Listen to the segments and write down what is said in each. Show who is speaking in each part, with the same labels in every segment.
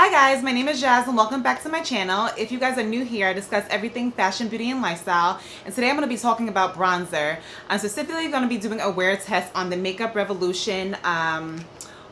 Speaker 1: Hi guys, my name is Jazz and welcome back to my channel. If you guys are new here, I discuss everything fashion, beauty, and lifestyle. And today I'm going to be talking about bronzer. I'm specifically going to be doing a wear test on the Makeup Revolution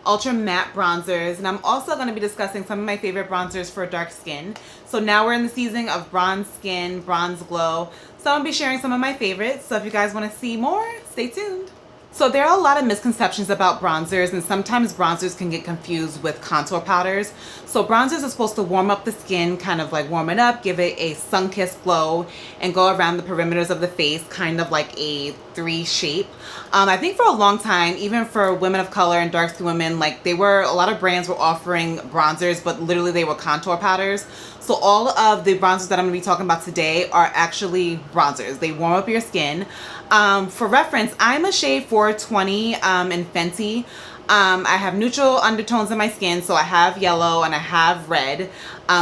Speaker 1: Ultra Matte Bronzers. And I'm also going to be discussing some of my favorite bronzers for dark skin. So now we're in the season of bronze skin, bronze glow. So I'm going to be sharing some of my favorites. So if you guys want to see more, stay tuned. So there are a lot of misconceptions about bronzers, and sometimes bronzers can get confused with contour powders. So bronzers are supposed to warm up the skin, kind of like warm it up, give it a sun-kissed glow, and go around the perimeters of the face, kind of like a 3 shape. I think for a long time, even for women of color and dark skin women, like a lot of brands were offering bronzers, but literally they were contour powders. So all of the bronzers that I'm going to be talking about today are actually bronzers. They warm up your skin. For reference, I'm a shade 420 in Fenty. I have neutral undertones in my skin, so I have yellow and I have red.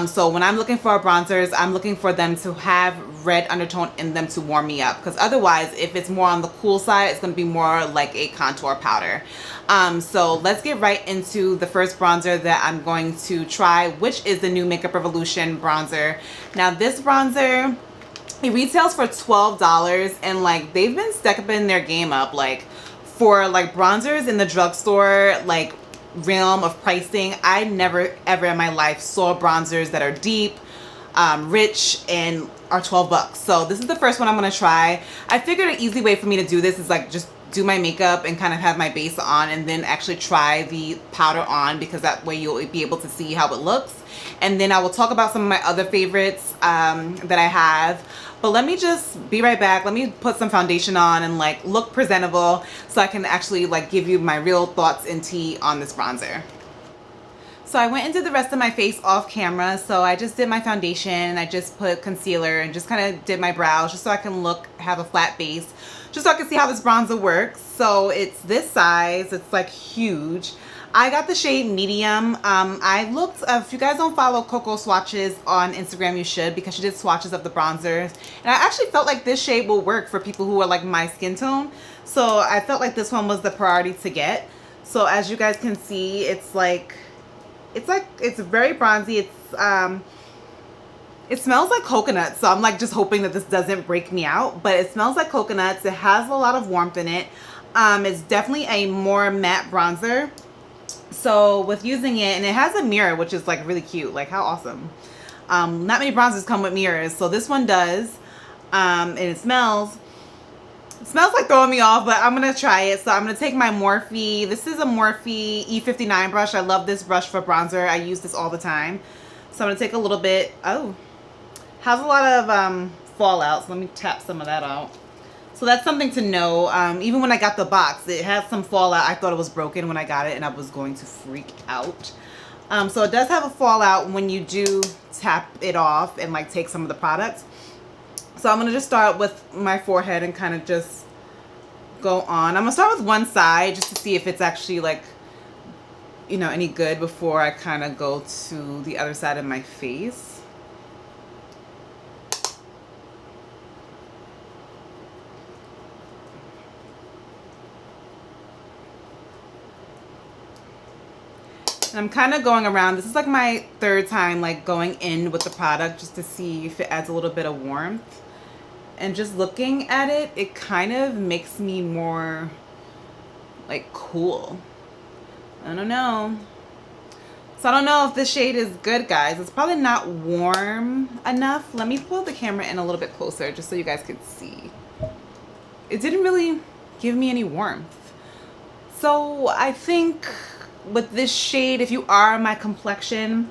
Speaker 1: So when I'm looking for bronzers, I'm looking for them to have red undertone in them to warm me up. Because otherwise, if it's more on the cool side, it's going to be more like a contour powder. So let's get right into the first bronzer that I'm going to try, which is the new Makeup Revolution bronzer. Now this bronzer, it retails for $12, and like they've been stepping their game up, like for like bronzers in the drugstore like realm of pricing. I never ever in my life saw bronzers that are deep, rich, and are 12 bucks. So this is the first one I'm gonna try. I figured an easy way for me to do this is like just do my makeup and kind of have my base on and then actually try the powder on, because that way you'll be able to see how it looks. And then I will talk about some of my other favorites that I have. But let me just be right back. Let me put some foundation on and like look presentable so I can actually like give you my real thoughts and tea on this bronzer. So I went and did the rest of my face off camera. So I just did my foundation, I just put concealer and just kind of did my brows just so I can have a flat base, just so I can see how this bronzer works. So it's this size, it's like huge. I got the shade medium. I looked, if you guys don't follow Coco Swatches on Instagram, you should, because she did swatches of the bronzers. And I actually felt like this shade will work for people who are like my skin tone. So I felt like this one was the priority to get. So as you guys can see, it's very bronzy. It smells like coconut. So I'm like just hoping that this doesn't break me out, but it smells like coconuts. It has a lot of warmth in it. It's definitely a more matte bronzer. So with using it, and it has a mirror, which is like really cute. Like how awesome. Not many bronzers come with mirrors, so this one does. And it smells like throwing me off, but I'm gonna try it. So I'm gonna take my Morphe. This is a Morphe E59 brush. I love this brush for bronzer. I use this all the time. So I'm gonna take a little bit. Oh, has a lot of fallout. So let me tap some of that out. So that's something to know. Even when I got the box, it has some fallout. I thought it was broken when I got it and I was going to freak out. So it does have a fallout when you do tap it off and like take some of the products. So I'm going to just start with my forehead and kind of just go on. I'm going to start with one side just to see if it's actually like, you know, any good before I kind of go to the other side of my face. And I'm kind of going around. This is like my third time like going in with the product just to see if it adds a little bit of warmth. And just looking at it, it kind of makes me more like cool. I don't know. So I don't know if this shade is good, guys. It's probably not warm enough. Let me pull the camera in a little bit closer just so you guys could see. It didn't really give me any warmth. So I think with this shade, if you are my complexion,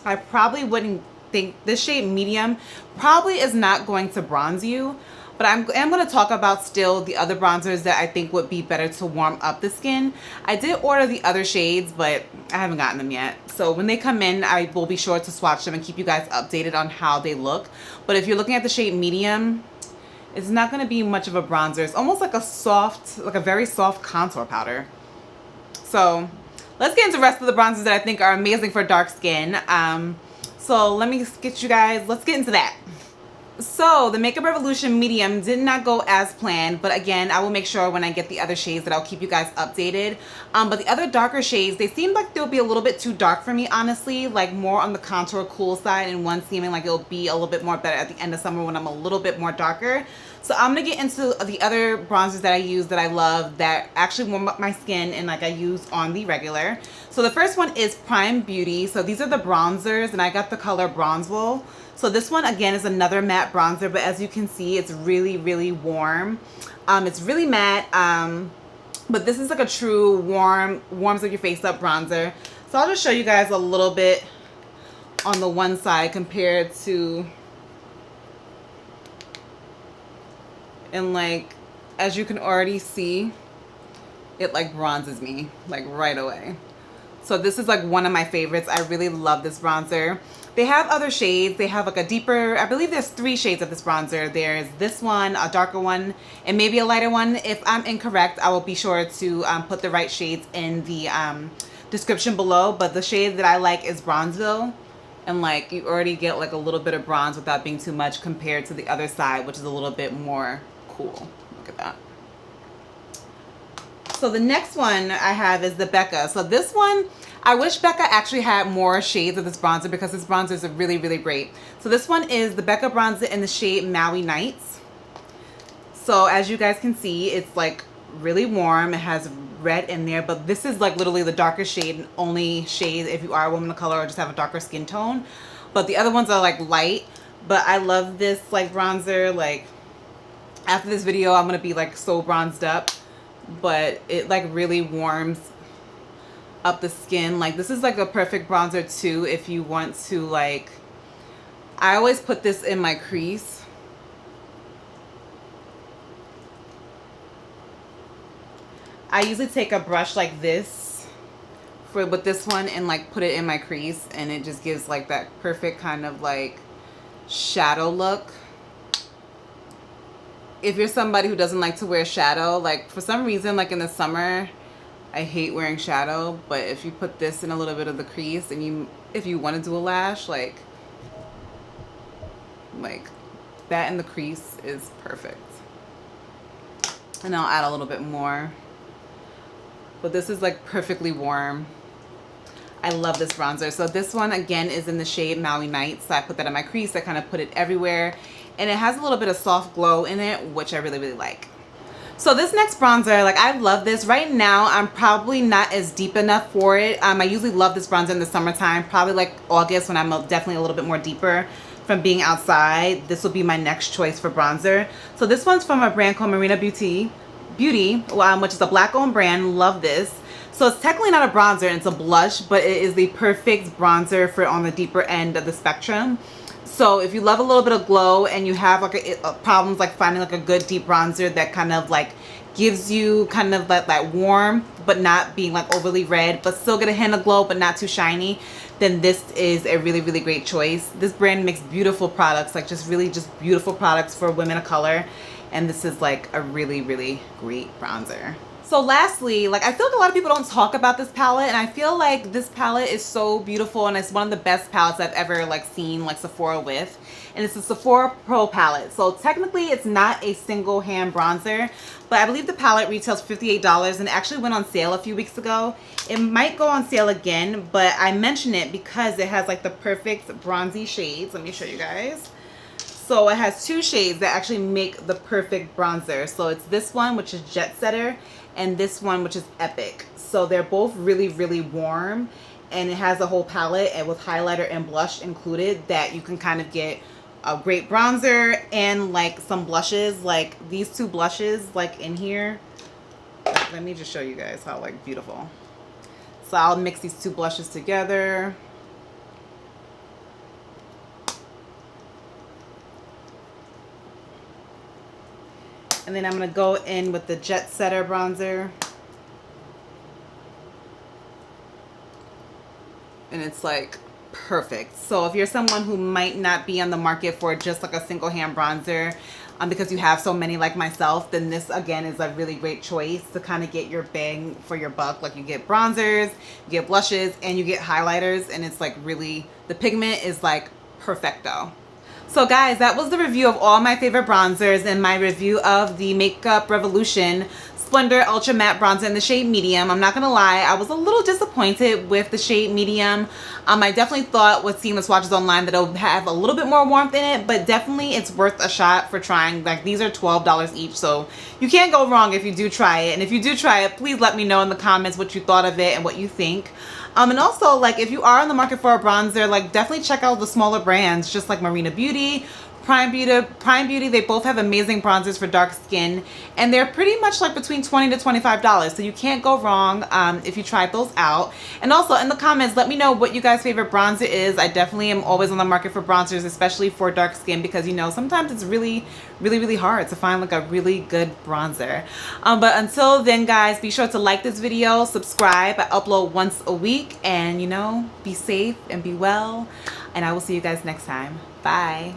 Speaker 1: I probably wouldn't think this shade medium probably is not going to bronze you, but I'm going to talk about still the other bronzers that I think would be better to warm up the skin. I did order the other shades, but I haven't gotten them yet. So when they come in, I will be sure to swatch them and keep you guys updated on how they look. But if you're looking at the shade medium, it's not going to be much of a bronzer. It's almost like a very soft contour powder. So let's get into the rest of the bronzers that I think are amazing for dark skin. So let me get you guys, let's get into that. So the Makeup Revolution medium did not go as planned, but again, I will make sure when I get the other shades that I'll keep you guys updated. But the other darker shades, they seem like they'll be a little bit too dark for me, honestly, like more on the contour cool side, and one seeming like it'll be a little bit more better at the end of summer when I'm a little bit more darker. So I'm gonna get into the other bronzers that I use that I love that actually warm up my skin and like I use on the regular. So the first one is Prime Beauty. So these are the bronzers, and I got the color Bronzeville. So this one again is another matte bronzer, but as you can see, it's really, really warm. It's really matte, but this is like a true warms up your face up bronzer. So I'll just show you guys a little bit on the one side compared to, and like, as you can already see, it like bronzes me like right away. So this is like one of my favorites. I really love this bronzer. They have other shades. They have like a deeper, I believe there's 3 shades of this bronzer. There's this one, a darker one, and maybe a lighter one. If I'm incorrect, I will be sure to put the right shades in the description below. But the shade that I like is Bronzeville. And like you already get like a little bit of bronze without being too much compared to the other side, which is a little bit more cool. Look at that. So the next one I have is the Becca. So this one, I wish Becca actually had more shades of this bronzer because this bronzer is really, really great. So this one is the Becca bronzer in the shade Maui Nights. So as you guys can see, it's like really warm. It has red in there, but this is like literally the darkest shade and only shade if you are a woman of color or just have a darker skin tone. But the other ones are like light. But I love this like bronzer. Like after this video, I'm gonna be like so bronzed up. But it like really warms up the skin. Like this is like a perfect bronzer too if you want to like, I always put this in my crease. I usually take a brush like this with this one and like put it in my crease, and it just gives like that perfect kind of like shadow look. If you're somebody who doesn't like to wear shadow, like for some reason, like in the summer, I hate wearing shadow, but if you put this in a little bit of the crease and if you want to do a lash, like that in the crease is perfect. And I'll add a little bit more. But this is like perfectly warm. I love this bronzer. So this one again is in the shade Maui Nights. So I put that in my crease. I kind of put it everywhere. And it has a little bit of soft glow in it, which I really, really like. So this next bronzer, like I love this. Right now, I'm probably not as deep enough for it. I usually love this bronzer in the summertime, probably like August when I'm definitely a little bit more deeper from being outside. This will be my next choice for bronzer. So this one's from a brand called Marena Beauty, which is a black owned brand. Love this. So it's technically not a bronzer, it's a blush, but it is the perfect bronzer for on the deeper end of the spectrum. So if you love a little bit of glow and you have like problems like finding like a good deep bronzer that kind of like gives you kind of that warm but not being like overly red but still get a hint of glow but not too shiny, then this is a really, really great choice. This brand makes beautiful products, like just beautiful products for women of color, and this is like a really, really great bronzer. So lastly, like I feel like a lot of people don't talk about this palette, and I feel like this palette is so beautiful and it's one of the best palettes I've ever like seen like Sephora with. And it's a Sephora Pro palette. So technically it's not a single hand bronzer, but I believe the palette retails $58 and it actually went on sale a few weeks ago. It might go on sale again, but I mention it because it has like the perfect bronzy shades. Let me show you guys. So it has 2 shades that actually make the perfect bronzer. So it's this one, which is Jet Setter, and this one, which is Epic. So they're both really, really warm, and it has a whole palette and with highlighter and blush included that you can kind of get a great bronzer and like some blushes, like these 2 blushes like in here. Let me just show you guys how like beautiful. So I'll mix these 2 blushes together. And then I'm going to go in with the Jet Setter bronzer. And it's like perfect. So if you're someone who might not be on the market for just like a single hand bronzer because you have so many like myself, then this again is a really great choice to kind of get your bang for your buck. Like you get bronzers, you get blushes, and you get highlighters, and it's like really, the pigment is like perfecto. So guys, that was the review of all my favorite bronzers and my review of the Makeup Revolution Splendor Ultra Matte Bronzer in the shade Medium. I'm not gonna lie, I was a little disappointed with the shade Medium. I definitely thought with seeing the swatches online that it would have a little bit more warmth in it, but definitely it's worth a shot for trying. Like, these are $12 each, so you can't go wrong if you do try it. And if you do try it, please let me know in the comments what you thought of it and what you think. And also, like, if you are in the market for a bronzer, like, definitely check out the smaller brands, just like Marena Beauty, Prime Beauty. They both have amazing bronzers for dark skin, and they're pretty much like between $20 to $25, so you can't go wrong if you try those out. And also in the comments, let me know what you guys' favorite bronzer is. I definitely am always on the market for bronzers, especially for dark skin, because you know sometimes it's really hard to find like a really good bronzer. But until then, guys, be sure to like this video, subscribe. I upload once a week, and you know, be safe and be well, and I will see you guys next time. Bye.